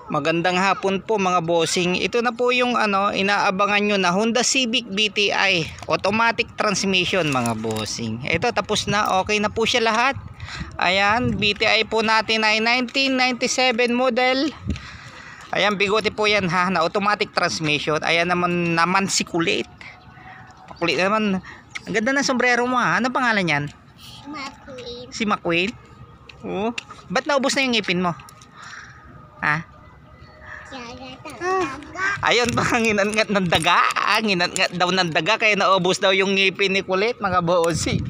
Magandang hapon po mga bossing. Ito na po yung inaabangan nyo na Honda Civic VTI automatic transmission mga bossing. Ito tapos na, okay na po siya lahat. Ayan, VTI po natin ay 1997 model. Ayan, bigote po yan ha, na automatic transmission. Ayan naman si kulit. Kulit naman. Ang ganda ng sombrero mo ha. Ano pangalan yan? McQueen. Si McQueen? Oh, ba't naubos na yung ngipin mo? Ha? Ayun pa, nginat-ngat ng daga. Nginat-ngat daw ng daga, kaya naubos daw yung ngipin ni kulit mga bossing.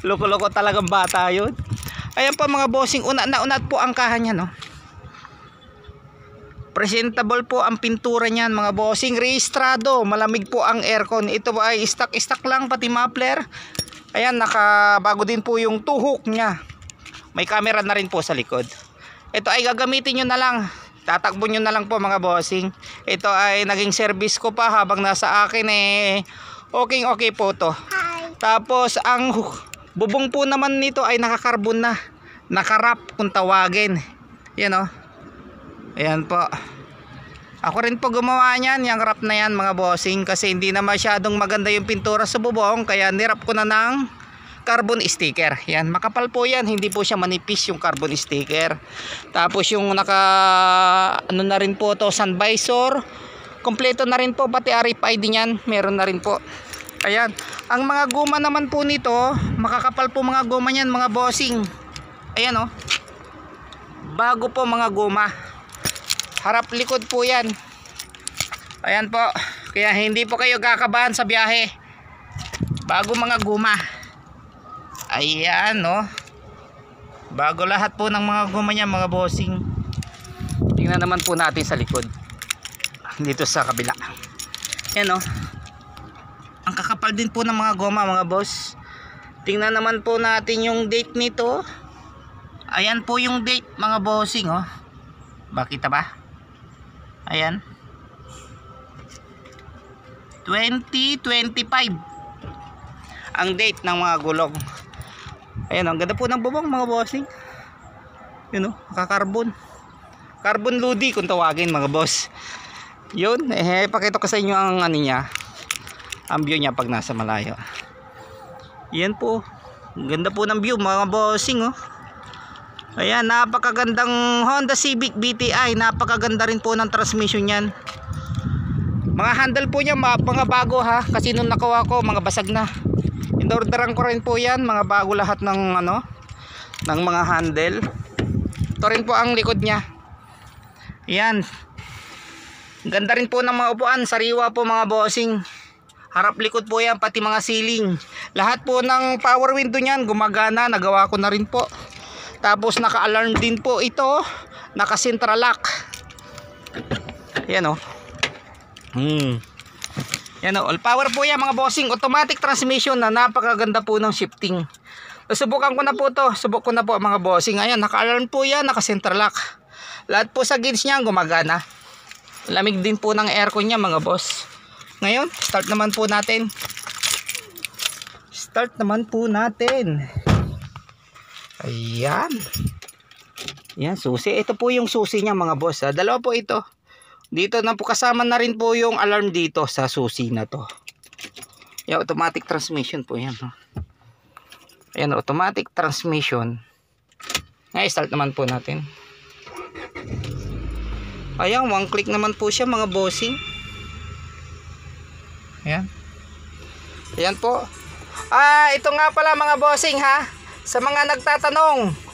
Loko-loko talagang bata yun. Ayan po mga bossing, unat po ang kaha niya, no? Presentable po ang pintura niyan mga bossing. Rehistrado, malamig po ang aircon. Ito ay stock lang, pati muffler. Ayan, nakabago din po yung tuhok niya. May camera na rin po sa likod. Ito ay gagamitin nyo na lang. Tatakbo nyo na lang po mga bossing. Ito ay naging service ko pa habang nasa akin okay po to. Hi. Tapos ang bubong po naman nito ay nakakarbon na. Nakarap kung tawagin. Yan o. Ayan po. Ako rin po gumawa niyan. Yung wrap na yan mga bossing. Kasi hindi na masyadong maganda yung pintura sa bubong. Kaya nirap ko na ng carbon sticker. Yan, makapal po yan, hindi po siya manipis yung carbon sticker. Tapos yung na rin po to, sun visor. Kompleto na rin po, pati RFID niyan, meron na rin po. Ayan, ang mga guma naman po nito, makakapal po mga guma niyan mga bossing. Ayan oh. Bago po mga guma. Harap likod po yan. Ayan po. Kaya hindi po kayo kakabahan sa biyahe. Bago mga guma. Ayan no. Bago lahat po ng mga guma niya mga bossing. Tingnan naman po natin sa likod. Dito sa kabila. Ayan no. Ang kakapal din po ng mga goma mga boss. Tingnan naman po natin yung date nito. Ayan po yung date mga bossing oh. Bakit ba? Ayan. 2025 ang date ng mga gulong. Ayan, ang ganda po ng bubong mga bossing. Yun o, kakarbon. Carbon ludi kung tawagin mga boss. Yun, pakita ko sa inyo ang niya. Ang view niya pag nasa malayo. Yan po. Ang ganda po ng view mga bossing oh. Ayan, napakagandang Honda Civic VTI. Napakaganda rin po ng transmission niyan. Mga handle po niya mga bago ha. Kasi nung nakuha ko mga basag na. In-orderan ko rin po yan, mga bago lahat ng ng mga handle. Ito rin po ang likod niya. Yan. Ganda rin po ng mga upuan, sariwa po mga bossing. Harap likod po yan, pati mga ceiling. Lahat po ng power window niyan gumagana, nagawa ko na rin po. Tapos naka-alarm din po ito, naka-central lock. Yan oh. Yan o, all power po yan mga bossing. Automatic transmission na napakaganda po ng shifting. Subukan ko na po to. Subok ko na po mga bossing. Ayan, naka-alarm po yan, naka-central lock. Lahat po sa gauge niya gumagana. Lamig din po ng aircon niya mga boss. Ngayon, start naman po natin. Start naman po natin. Ayan. Yan, susi. Ito po yung susi niya mga boss. Dalawa po ito. Dito na po kasama na rin po yung alarm dito sa susi na to. Yung automatic transmission po yan. Ayan, automatic transmission. Ngayon, start naman po natin. Ayan, one click naman po siya mga bossing. Ayan. Ayan po. Ito nga pala mga bossing ha. Sa mga nagtatanong,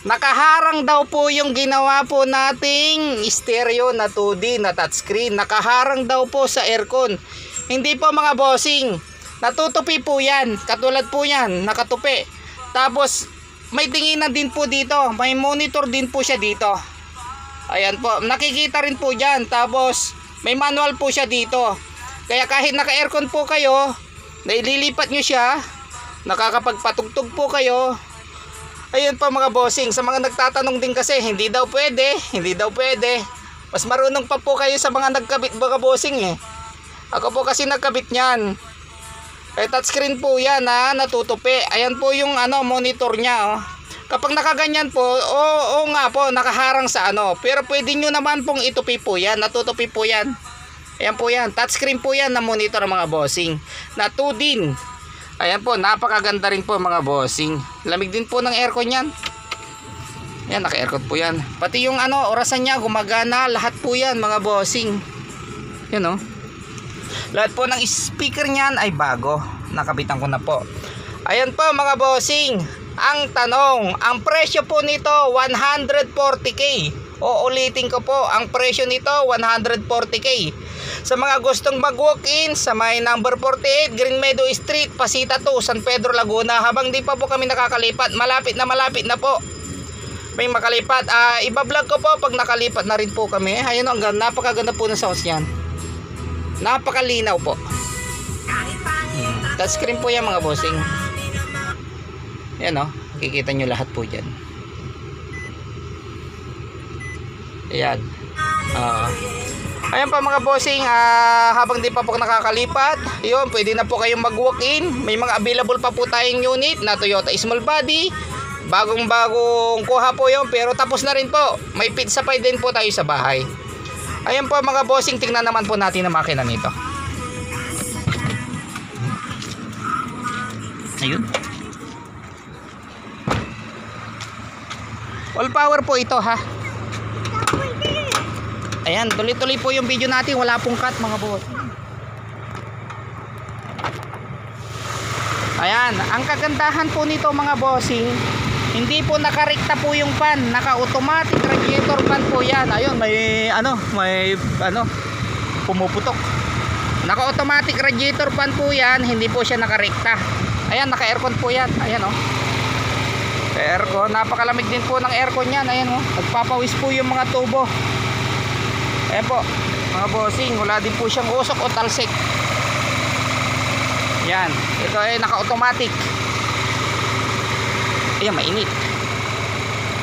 nakaharang daw po yung ginawa po nating stereo na 2D na touchscreen. Nakaharang daw po sa aircon. Hindi po mga bossing. Natutupi po yan. Katulad po yan. Nakatupi. Tapos may tinginan din po dito. May monitor din po siya dito. Ayan po. Nakikita rin po dyan. Tapos may manual po siya dito. Kaya kahit naka-aircon po kayo, naililipat nyo siya. Nakakapagpatugtog po kayo. Ayun po mga bossing, sa mga nagtatanong din kasi hindi daw pwede. Mas marunong pa po kayo sa mga nagkabit mga bossing eh. Ako po kasi nagkabit niyan. Touchscreen po yan ha, natutupi. Ayan po yung monitor niya oh. Kapag nakaganyan po, oo nga po, nakaharang sa ano. Pero pwede nyo naman pong itupi po yan. Natutupi po yan. Ayan po yan. Touchscreen po yan na monitor ng mga bossing. Na 2 din. Ayan po, napakaganda rin po mga bossing. Lamig din po ng aircon yan. Yan, naka-aircon po yan. Pati yung ano, orasan niya, gumagana. Lahat po yan mga bossing. Yan o. Lahat po ng speaker niyan ay bago. Nakabitan ko na po. Ayan po mga bossing. Ang tanong, ang presyo po nito 140k. Uulitin ko po, ang presyo nito 140k. Sa mga gustong mag-walk-in sa may number 48 Green Meadow Street, Pasita 2, San Pedro, Laguna. Habang di pa po kami nakakalipat, malapit na po. May makalipat. Iba-vlog ko po pag nakalipat na rin po kami. Ayun, ang ganda, napakaganda po ng sounds niyan. Napakalinaw po. Touchscreen po yan mga bossing. Yan o, kikita nyo lahat po dyan. Ayan. Ayan pa mga bossing, habang di pa po nakakalipat, yun, pwede na po kayong mag-walk-in. May mga available pa po tayong unit na Toyota small body. Bagong kuha po yun, pero tapos na rin po. May pizza pie din po tayo sa bahay. Ayan po mga bossing, tingnan naman po natin ang makina nito. Ayun. All power po ito ha. Ayan, tuloy-tuloy po yung video natin, wala pong cut mga boss. Ayan, ang kagandahan po nito mga bossing, hindi po nakarekta po yung fan, naka-automatic radiator fan po yan. Ayun, may pumuputok. Naka-automatic radiator fan po yan, hindi po siya nakarekta. Ayan, naka-aircon po yan. Ayan o. Aircon, napakalamig din po ng aircon yan. Ayan o, nagpapawis po yung mga tubo. Ayan po, mga bossing, wala din po siyang usok o talsik. Yan, ito ay naka-automatic. Ayan, mainit.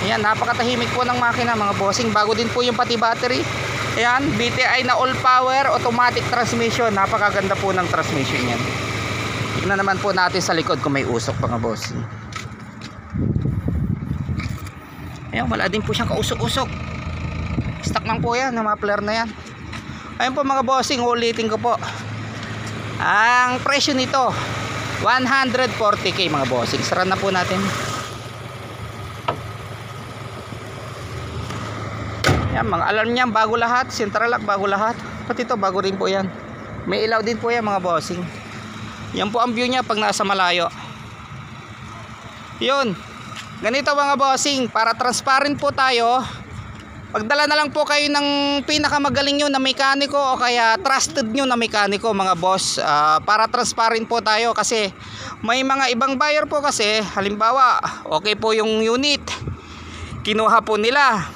Ayan, napakatahimik po ng makina mga bossing. Bago din po yung pati battery. Ayan, BTI na all power automatic transmission. Napakaganda po ng transmission yan. Tingnan naman po natin sa likod kung may usok mga bossing. Ayan, wala din po siyang kausok-usok. Stock lang po yan, na muffler na yan. Ayan po mga bossing, ulitin ko po. Ang presyo nito 140k mga bossing. Sara na po natin. Yan, mga alarm niyan bago lahat, central lock bago lahat. Pati ito bago rin po yan. May ilaw din po yan mga bossing. Yan po ang view niya pag nasa malayo. Yun. Ganito mga bossing, para transparent po tayo. Pagdala na lang po kayo ng pinakamagaling nyo na mekaniko o kaya trusted nyo na mekaniko mga boss, para transparent po tayo. Kasi may mga ibang buyer po kasi, halimbawa okay po yung unit, kinuha po nila,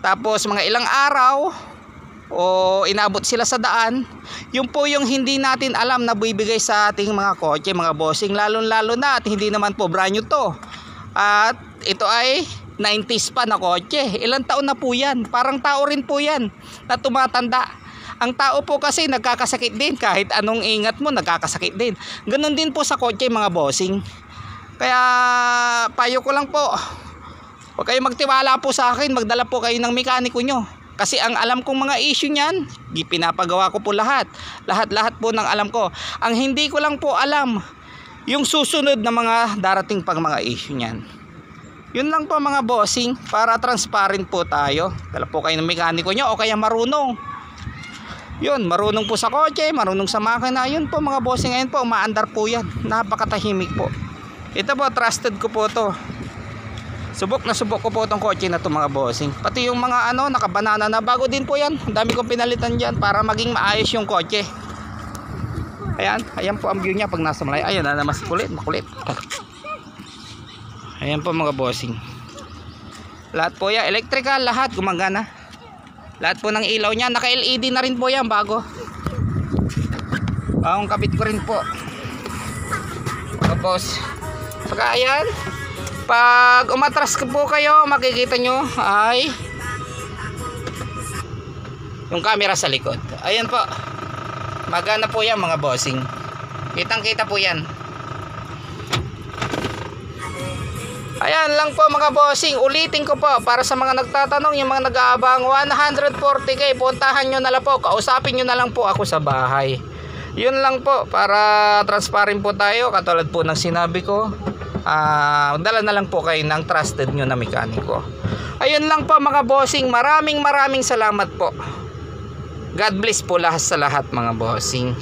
tapos mga ilang araw o inabot sila sa daan, yun po yung hindi natin alam na bibigay sa ating mga kotse mga bossing, lalo na at hindi naman po brand new to, at ito ay 90s pa na kotse. Ilang taon na po yan. Parang tao rin po yan na tumatanda. Ang tao po kasi nagkakasakit din. Kahit anong ingat mo, nagkakasakit din. Ganon din po sa kotse mga bossing. Kaya payo ko lang po, huwag kayong magtiwala po sa akin. Magdala po kayo ng mekaniko nyo. Kasi ang alam kong mga issue nyan, pinapagawa ko po lahat. Lahat po ng alam ko. Ang hindi ko lang po alam, yung susunod na mga darating pang mga issue nyan. Yun lang po mga bossing, para transparent po tayo. Dala po kayo ng mekaniko nyo o kaya marunong. Yun, marunong po sa kotse, marunong sa makina. Yun po mga bossing, ngayon po umaandar po yan. Napakatahimik po. Ito po, trusted ko po to. Subok ko po itong kotse na to mga bossing. Pati yung mga nakabanana na bago din po yan. Ang dami kong pinalitan dyan para maging maayos yung kotse. Ayan po ang view niya pag nasa malay. Ayan na mas makulit. Ayan po mga bossing. Lahat po yan, electrical, lahat gumagana. Lahat po ng ilaw niya, naka LED na rin po yan bago. Ang kabit ko rin po. Tapos ayan, pag umatras po kayo, makikita nyo ay yung camera sa likod. Ayan po, magana po yan mga bossing. Kitang kita po yan. Ayan lang po mga bossing, ulitin ko po para sa mga nagtatanong, yung mga nag-aabang 140k, puntahan nyo na lang po, kausapin nyo na lang po ako sa bahay. Yun lang po, para transparent po tayo, katulad po ng sinabi ko. Dala na lang po kayo ng trusted nyo na mekaniko. Ayun lang po mga bossing, maraming salamat po. God bless po lahat sa lahat mga bossing.